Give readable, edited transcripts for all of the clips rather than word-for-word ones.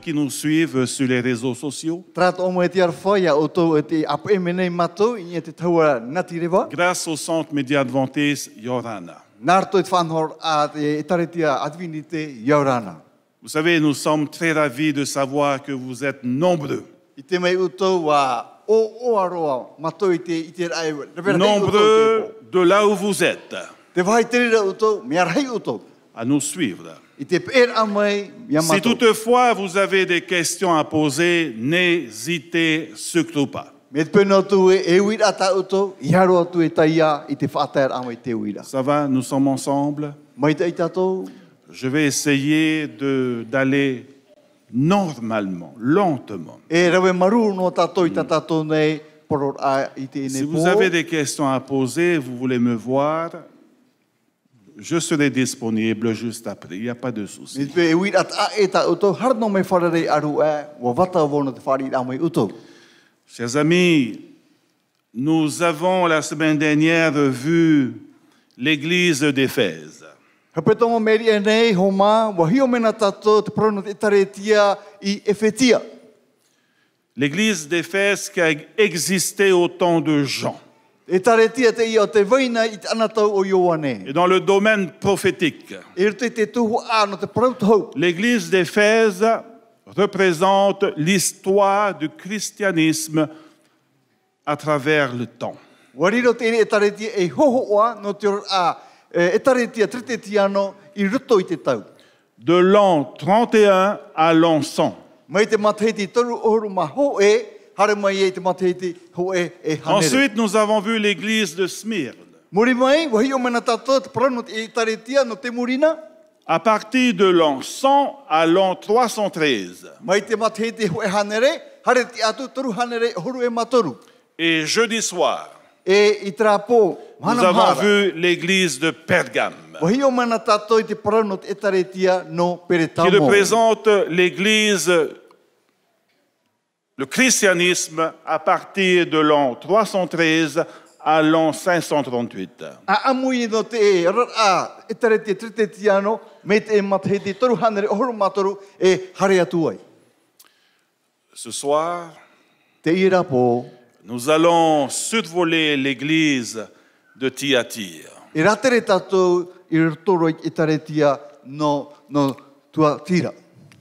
qui nous suivent sur les réseaux sociaux. Grâce au Centre Média Adventiste Yorana. Vous savez, nous sommes très ravis de savoir que vous êtes nombreux. Nombreux de là où vous êtes à nous suivre. Si toutefois vous avez des questions à poser, n'hésitez surtout pas. Ça va, nous sommes ensemble. Je vais essayer d'aller normalement, lentement. Si vous avez des questions à poser, vous voulez me voir, je serai disponible juste après, il n'y a pas de souci. Chers amis, nous avons la semaine dernière vu l'église d'Éphèse. L'église d'Éphèse qui a existé au temps de Jean. Et dans le domaine prophétique, l'église d'Éphèse représente l'histoire du christianisme à travers le temps. De l'an 31 à l'an 100. Ensuite, nous avons vu l'église de Smyrne. À partir de l'an 100 à l'an 313. Et jeudi soir, nous avons vu l'église de Pergame, qui représente l'église, le christianisme à partir de l'an 313 à l'an 538. Ce soir, nous allons survoler l'église de Thyatire.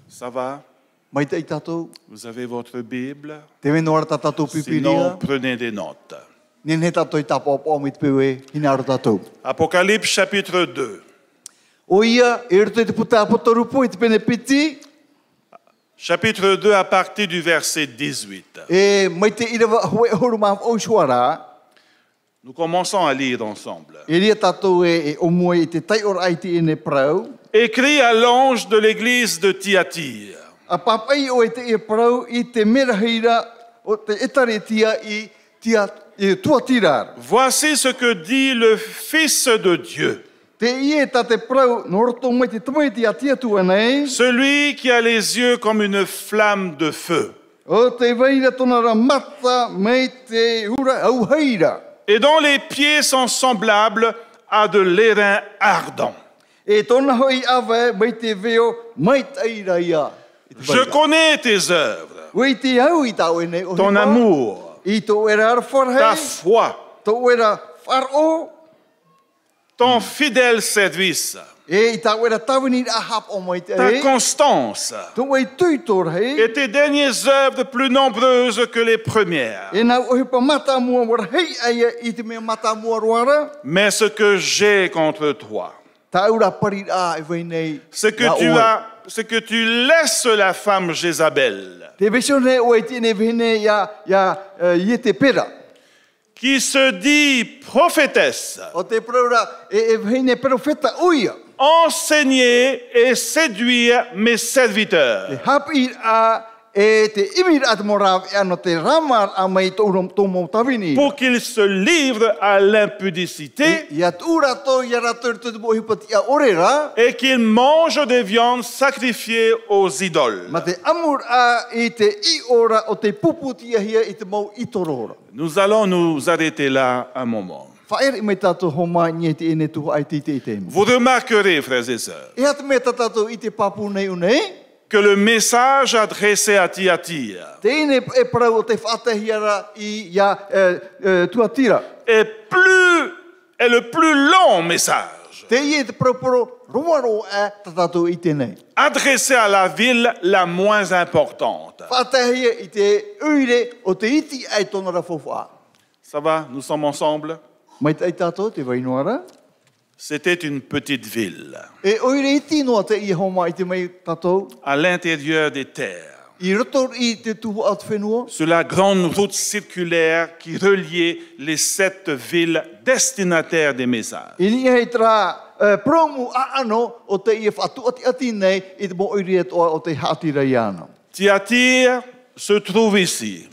Ça va? Vous avez votre Bible? Sinon, prenez des notes. Apocalypse chapitre 2. Chapitre 2 à partir du verset 18. Nous commençons à lire ensemble. Écrit à l'ange de l'église de Thyatire. Voici ce que dit le Fils de Dieu. Celui qui a les yeux comme une flamme de feu. Et dont les pieds sont semblables à de l'airain ardent. Je connais tes œuvres, ton amour, ta foi, ton fidèle service, ta constance et tes dernières œuvres plus nombreuses que les premières. Mais ce que j'ai contre toi, c'est que tu laisses la femme Jézabel, qui se dit prophétesse, enseigner et séduire mes serviteurs, pour qu'ils se livrent à l'impudicité et qu'ils mangent des viandes sacrifiées aux idoles. Nous allons nous arrêter là un moment. Vous remarquerez, frères et sœurs, que le message adressé à Thyatire est le plus long message adressé à la ville la moins importante. Ça va, nous sommes ensemble? C'était une petite ville à l'intérieur des terres, sur la grande route circulaire qui reliait les 7 villes destinataires des messages. Thyatire se trouve ici,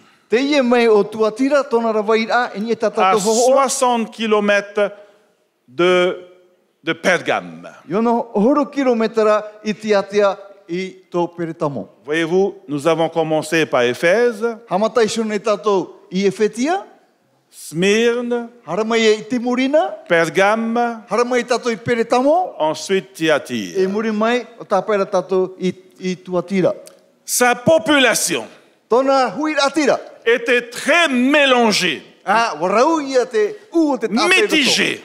à 60 km de Pergame. Voyez-vous, nous avons commencé par Éphèse, Smyrne, Pergame, ensuite Thyatire. Sa population était très mélangée, mitigée.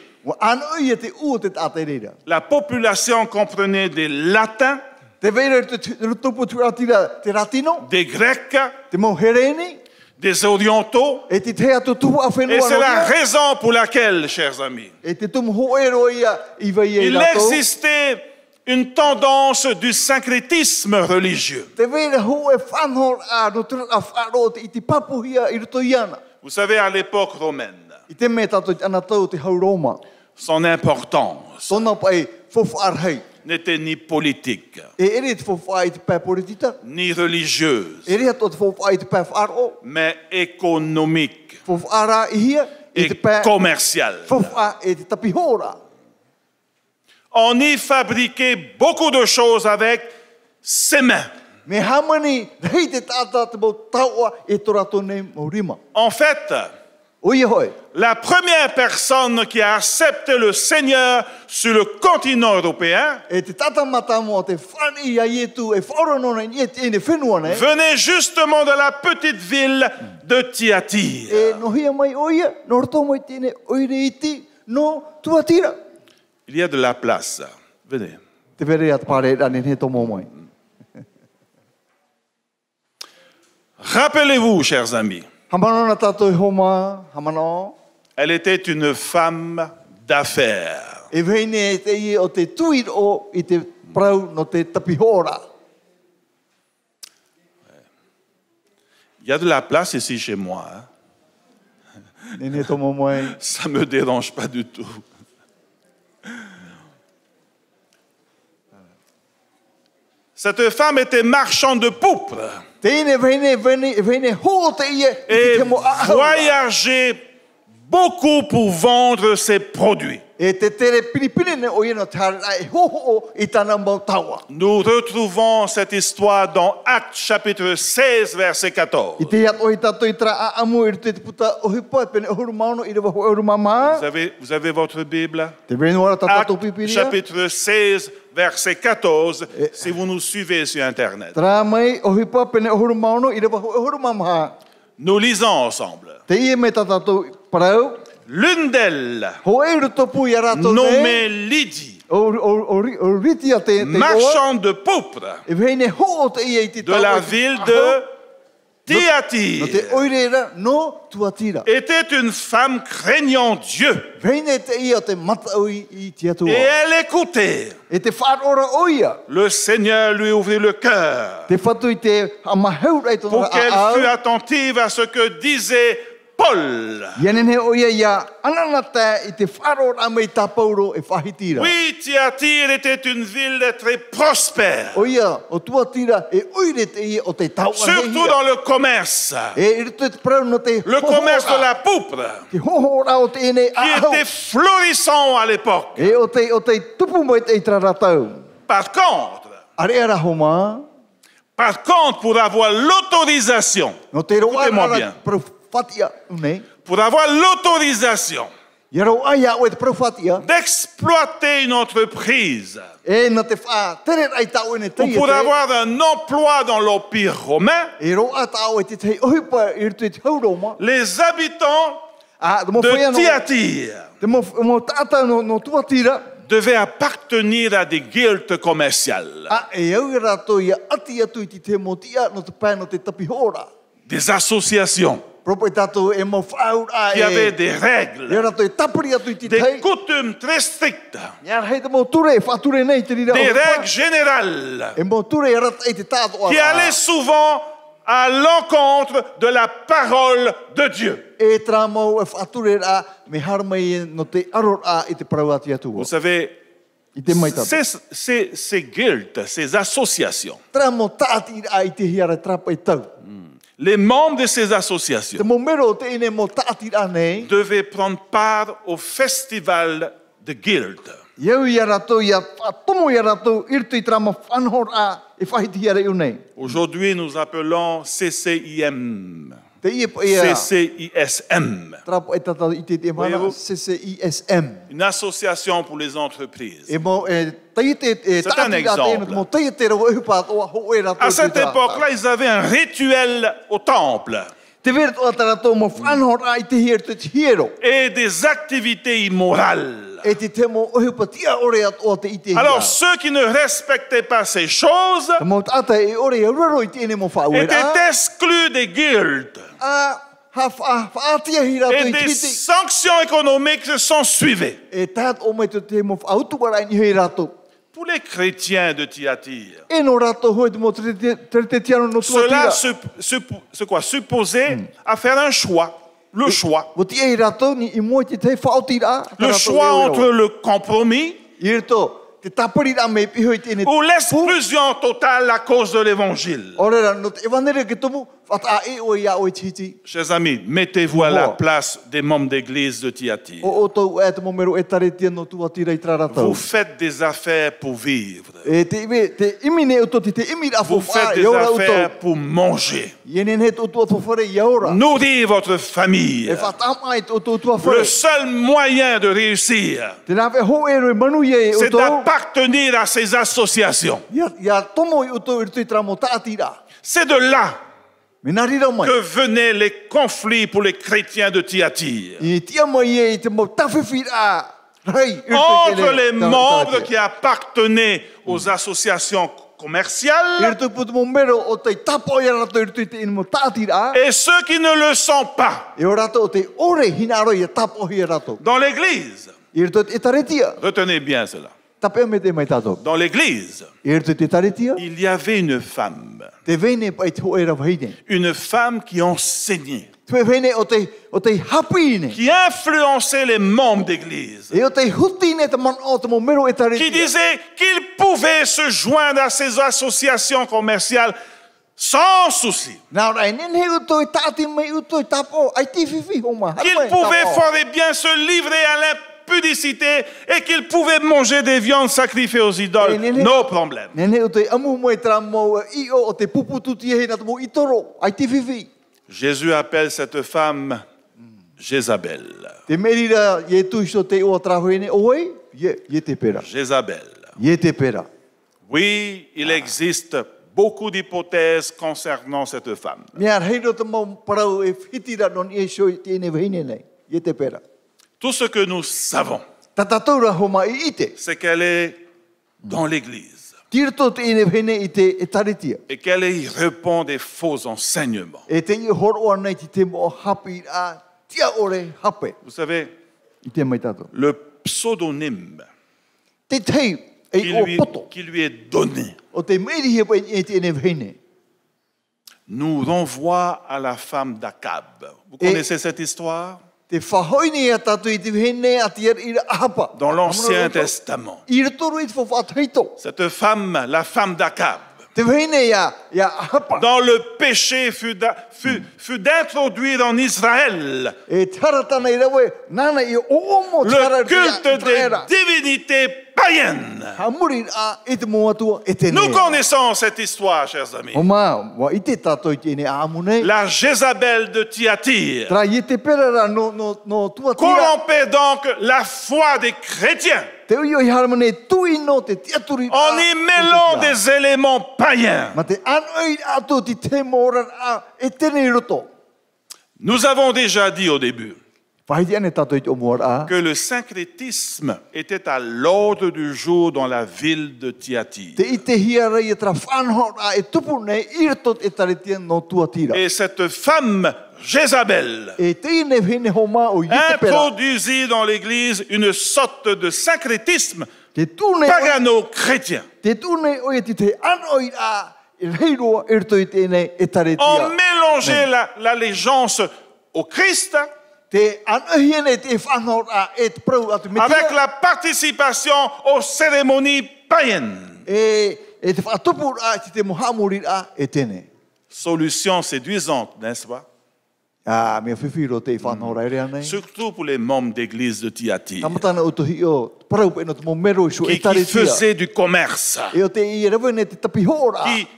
La population comprenait des Latins, des Grecs, des Orientaux. Et c'est la raison pour laquelle, chers amis, il existait une tendance du syncrétisme religieux. Vous savez, à l'époque romaine, son importance n'était ni politique, ni religieuse, mais économique et commerciale. On y fabriquait beaucoup de choses avec ses mains. En fait, la première personne qui a accepté le Seigneur sur le continent européen venait justement de la petite ville de Thyatire. Il y a de la place. Venez. Rappelez-vous, chers amis, elle était une femme d'affaires. Il y a de la place ici chez moi. Ça ne me dérange pas du tout. Cette femme était marchande de pourpre et voyageait beaucoup pour vendre ses produits. Nous retrouvons cette histoire dans Actes chapitre 16, verset 14. Vous avez votre Bible? Actes chapitre 16, verset 14, si vous nous suivez sur Internet. Nous lisons ensemble. L'une d'elles, nommée Lydie, marchande de pourpre de la ville de Thyatire, était une femme craignant Dieu. Et elle écoutait. Le Seigneur lui ouvrit le cœur pour qu'elle fût attentive à ce que disait Paul. Oui, Thyatire était une ville très prospère, surtout dans le commerce. Le commerce de la pourpre, qui était florissant à l'époque. Par contre, pour avoir l'autorisation, écoutez-moi bien, pour avoir l'autorisation d'exploiter une entreprise ou pour avoir un emploi dans l'Empire romain, les habitants de Thyatire devaient appartenir à des guildes commerciales, des associations qui avaient des règles, des coutumes très strictes, des règles générales qui allaient souvent à l'encontre de la parole de Dieu. Vous savez, ces guildes, ces associations, les membres de ces associations devaient prendre part au festival de guildes. Aujourd'hui, nous appelons CCIM. CCISM. Une association pour les entreprises. C'est un exemple. À cette époque-là, ils avaient un rituel au temple et des activités immorales. Alors ceux qui ne respectaient pas ces choses étaient exclus des guildes. Et des sanctions économiques se sont suivies. Pour les chrétiens de Thyatire, cela supposait à faire un choix. Le choix entre le compromis ou l'exclusion totale à cause de l'évangile. Chers amis, mettez-vous à la place des membres d'église de Thyatire. Vous faites des affaires pour vivre. Vous faites des affaires pour manger. Nourrir votre famille. Le seul moyen de réussir, c'est d'appartenir à ces associations. C'est de là que venaient les conflits pour les chrétiens de Thyatire. Entre les membres qui appartenaient aux associations commerciales et ceux qui ne le sont pas. Dans l'église, retenez bien cela. Dans l'église, il y avait une femme qui enseignait, qui influençait les membres d'église, qui disait qu'ils pouvaient se joindre à ces associations commerciales sans souci, qu'ils pouvaient fort et bien se livrer à l'impudicité et qu'ils pouvaient manger des viandes sacrifiées aux idoles. No problème. Jésus appelle cette femme Jézabel. Jézabel. Oui, il existe beaucoup d'hypothèses concernant cette femme. Tout ce que nous savons, c'est qu'elle est dans l'église et qu'elle y répond des faux enseignements. Vous savez, le pseudonyme qui lui est donné nous renvoie à la femme d'Akab. Vous connaissez cette histoire? Dans l'Ancien Testament, cette femme, la femme d'Akab, dont le péché fut d'introduire en Israël le culte des divinités païenne. Nous connaissons cette histoire, chers amis. La Jézabel de Thyatire corrompait donc la foi des chrétiens en y mêlant des éléments païens. Nous avons déjà dit au début que le syncrétisme était à l'ordre du jour dans la ville de Thyatire. Et cette femme Jézabel introduisit dans l'Église une sorte de syncrétisme pagano-chrétien. On mélangeait l'allégeance au Christ avec la participation aux cérémonies païennes. Solution séduisante, n'est-ce pas? Surtout pour les membres d'église de Thyatire qui faisaient du commerce,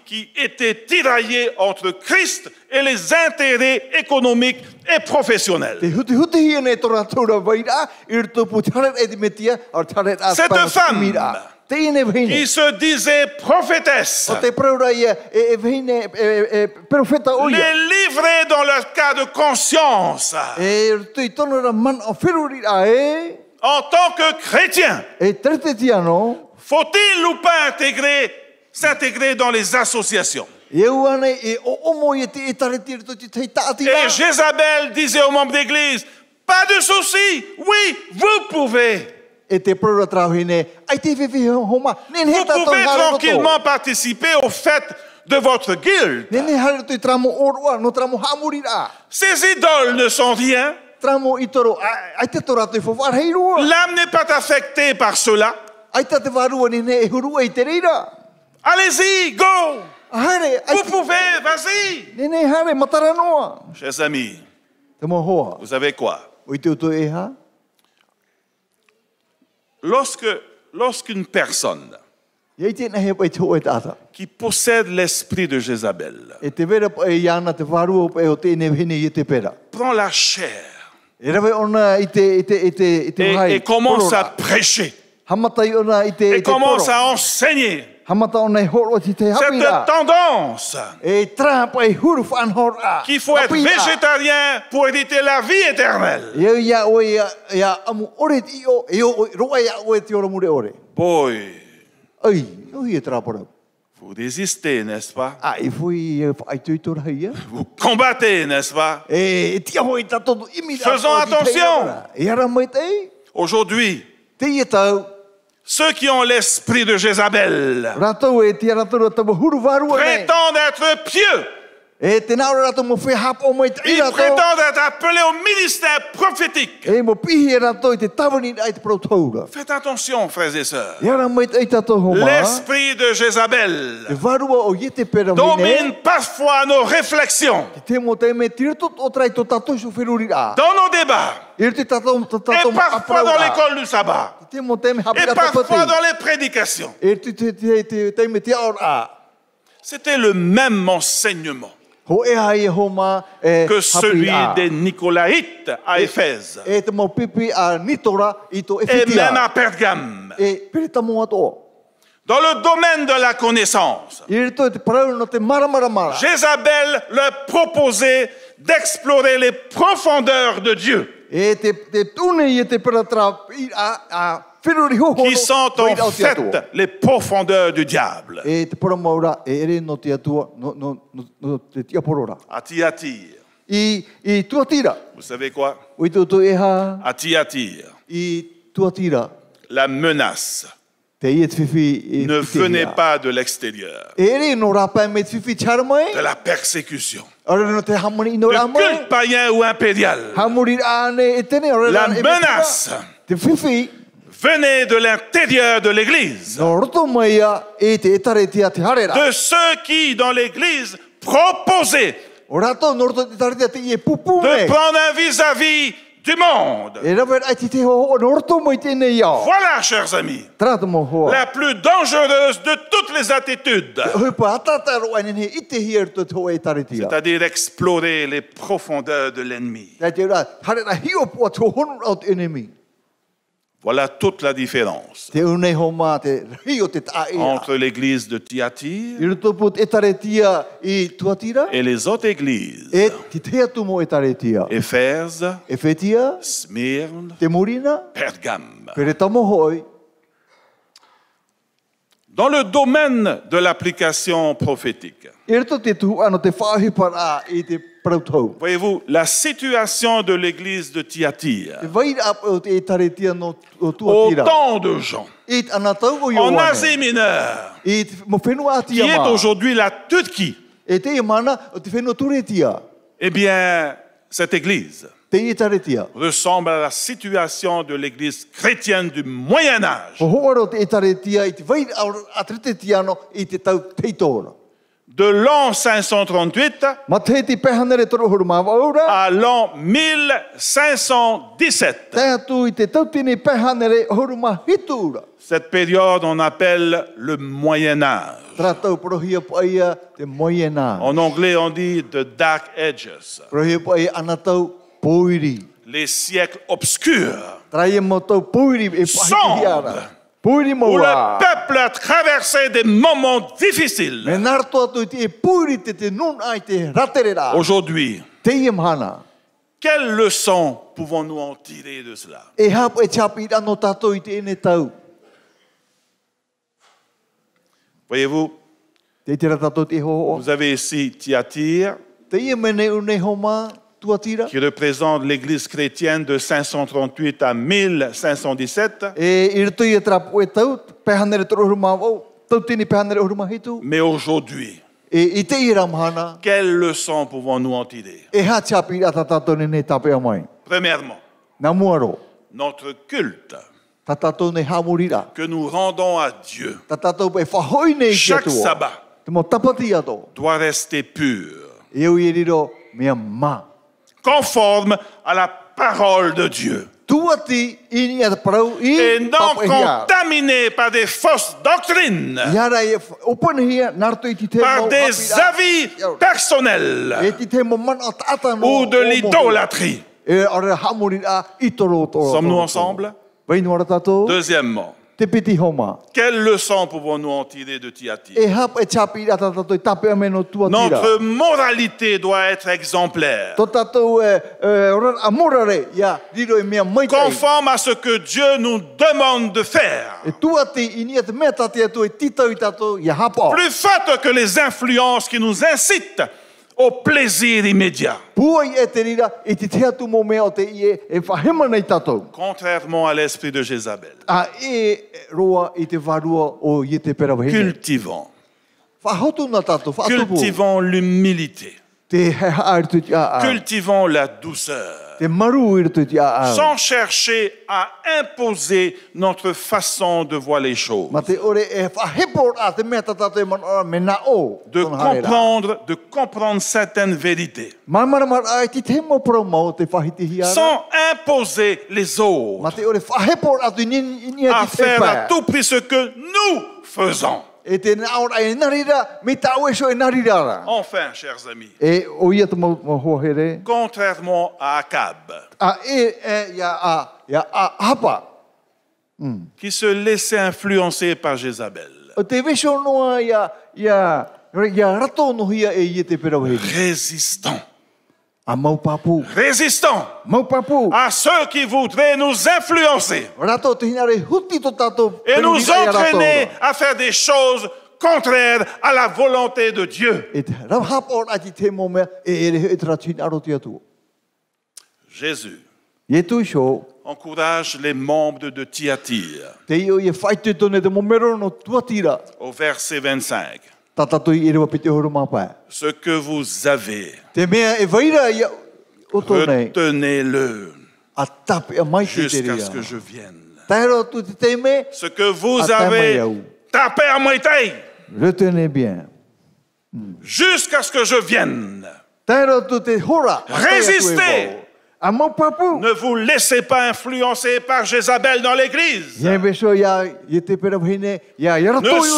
qui étaient tiraillés entre Christ et les intérêts économiques et professionnels. Cette femme qui se disait prophétesse les livrait dans leur cas de conscience en tant que chrétien. Faut-il ou pas s'intégrer dans les associations? Et Jézabel disait aux membres d'église, pas de souci, oui, vous pouvez. Vous pouvez tranquillement participer au fait de votre guilde. Ces idoles ne sont rien. L'âme n'est pas affectée par cela. Allez-y, go. Vous pouvez, vas-y. Chers amis, vous savez quoi? Lorsqu'une personne qui possède l'esprit de Jézabel prend la chair et commence à prêcher et commence à enseigner cette tendance qu'il faut être végétarien pour hériter la vie éternelle. Boy, vous résistez, n'est-ce pas? Vous combattez, n'est-ce pas? Faisons attention. Aujourd'hui, ceux qui ont l'esprit de Jézabel prétendent être pieux. Ils prétendent être appelés au ministère prophétique. Faites attention, frères et sœurs. L'esprit de Jézabel domine parfois nos réflexions, dans nos débats, et parfois dans l'école du sabbat, et parfois dans les prédications. C'était le même enseignement que celui des Nicolaïtes à Éphèse et même à Pergame. Dans le domaine de la connaissance, Jézabel leur proposait d'explorer les profondeurs de Dieu, qui sont en fait les profondeurs du diable. À Thyatire, vous savez quoi? À Thyatire, la menace ne venait pas de l'extérieur, de la persécution, de culte païen ou impérial. La menace venait de l'intérieur de l'Église, de ceux qui, dans l'Église, proposaient de prendre un vis-à-vis du monde. Voilà, chers amis, la plus dangereuse de toutes les attitudes. C'est-à-dire explorer les profondeurs de l'ennemi. Voilà toute la différence entre l'église de Thyatire et les autres églises. Éphèse, Smyrne, Pergame. Dans le domaine de l'application prophétique, voyez-vous, la situation de l'église de Thyatire, autant de gens en Asie mineure, qui est aujourd'hui la Turquie, eh bien, cette église ressemble à la situation de l'église chrétienne du Moyen-Âge. De l'an 538 à l'an 1517. Cette période, on appelle le Moyen-Âge. En anglais, on dit the Dark Ages. Les siècles obscurs, sombres, où le peuple a traversé des moments difficiles. Aujourd'hui, quelle leçon pouvons-nous en tirer de cela? Voyez-vous, vous avez ici Thyatire, qui représente l'église chrétienne de 538 à 1517. Mais aujourd'hui, quelle leçon pouvons-nous en tirer? Premièrement, notre culte que nous rendons à Dieu chaque sabbat doit rester pur, conforme à la parole de Dieu, et non contaminé par des fausses doctrines, par des avis personnels ou de l'idolâtrie. Sommes-nous ensemble? Deuxièmement, quelle leçon pouvons-nous en tirer de Thyatire? Notre moralité doit être exemplaire, conforme à ce que Dieu nous demande de faire, plus forte que les influences qui nous incitent au plaisir immédiat. Contrairement à l'esprit de Jézabel. Cultivons l'humilité. Cultivons la douceur, sans chercher à imposer notre façon de voir les choses, de comprendre certaines vérités, sans imposer les autres à faire à tout prix ce que nous faisons. Enfin, chers amis, contrairement à Akab, qui se laissait influencer par Jézabel, résistons. Résistons à ceux qui voudraient nous influencer et nous entraîner à faire des choses contraires à la volonté de Dieu. Jésus encourage les membres de Thyatire au verset 25. Ce que vous avez, retenez-le jusqu'à ce que je vienne. Ce que vous avez tapé à moitié, retenez bien, jusqu'à ce que je vienne. Résistez Ne vous laissez pas influencer par Jézabel dans l'église. Ne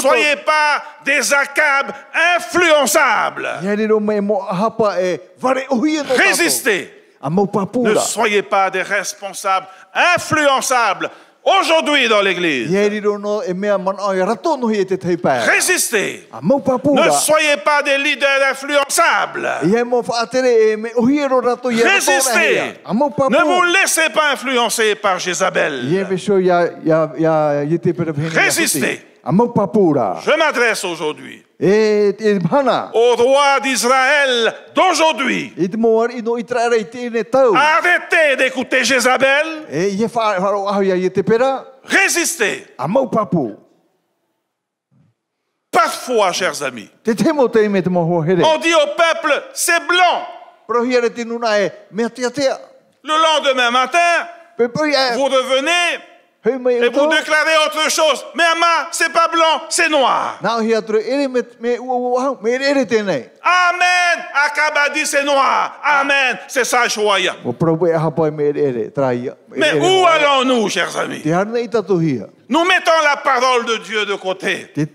soyez pas des Akab influençables. Résistez. Ne soyez pas des responsables influençables aujourd'hui dans l'église. Résistez. Ne soyez pas des leaders influençables. Résistez. Ne vous laissez pas influencer par Jézabel. Résistez. Je m'adresse aujourd'hui au roi d'Israël d'aujourd'hui. Arrêtez d'écouter Jézabel. Résistez. Parfois, chers amis, on dit au peuple, c'est blanc. Le lendemain matin, vous revenez et vous déclarez autre chose. Mais Ama, c'est pas blanc, c'est noir. Amen. Akab a dit c'est noir. Amen. C'est ça, Shoya. Mais où allons-nous, chers amis? Nous mettons la parole de Dieu de côté. Et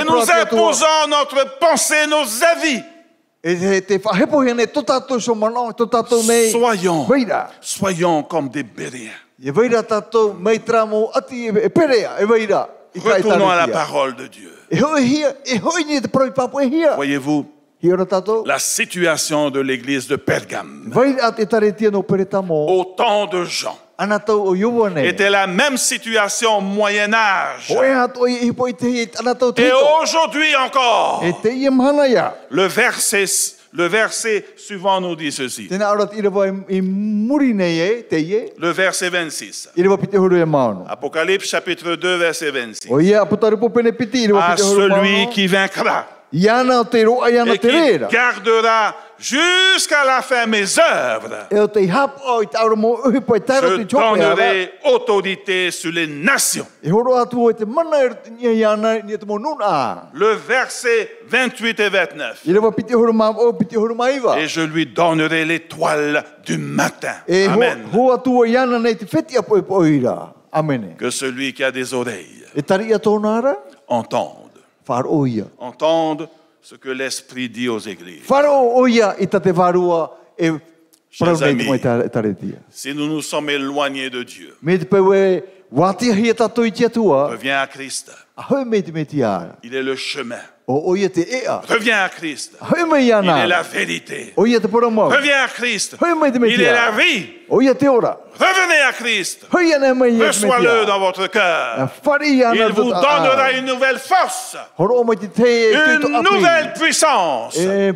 nous imposons notre pensée, nos avis. Soyons comme des Béréens. Retournons à la parole de Dieu. Voyez-vous, la situation de l'église de Pergame au temps de Jean était la même situation au Moyen-Âge. Et aujourd'hui encore, le verset suivant nous dit ceci. Le verset 26. Apocalypse chapitre 2, verset 26. À celui qui vaincra et qui gardera jusqu'à la fin mes œuvres, je donnerai autorité sur les nations. Le verset 28 et 29. Et je lui donnerai l'étoile du matin. Amen. Que celui qui a des oreilles entende. Entende ce que l'Esprit dit aux églises. Chers amis, si nous nous sommes éloignés de Dieu, reviens à Christ. Il est le chemin. Reviens à Christ. Il est la vérité. Reviens à Christ. Il est la vie. Revenez à Christ. Reçois-le dans votre cœur. Il vous donnera une nouvelle force, une nouvelle puissance, une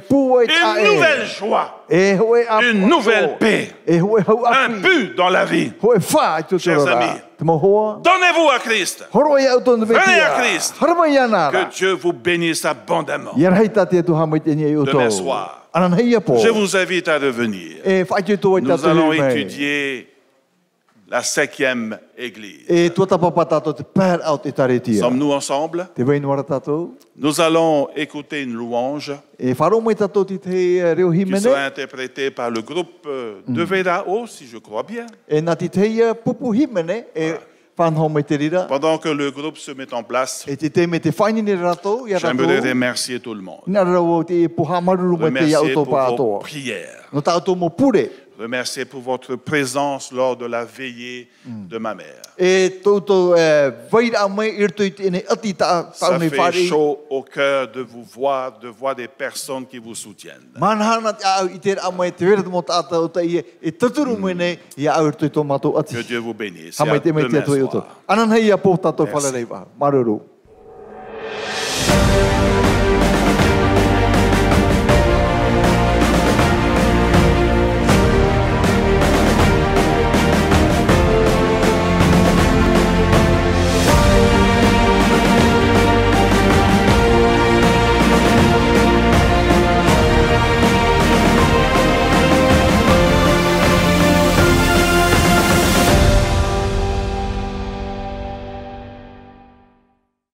nouvelle joie, une nouvelle paix, un but dans la vie. Chers amis, donnez-vous à Christ. Venez à Christ. Que Dieu vous bénisse abondamment. Demain soir, je vous invite à revenir. Nous allons étudier la 5e église. Sommes-nous ensemble? Nous allons écouter une louange qui sera interprétée par le groupe de Vedao, si je crois bien. Pendant que le groupe se met en place, j'aimerais remercier tout le monde. Remercier pour vos prières. Remercier pour votre présence lors de la veillée de ma mère. Ça fait chaud au cœur de vous voir, de voir des personnes qui vous soutiennent. Que Dieu vous bénisse. Et à demain soir.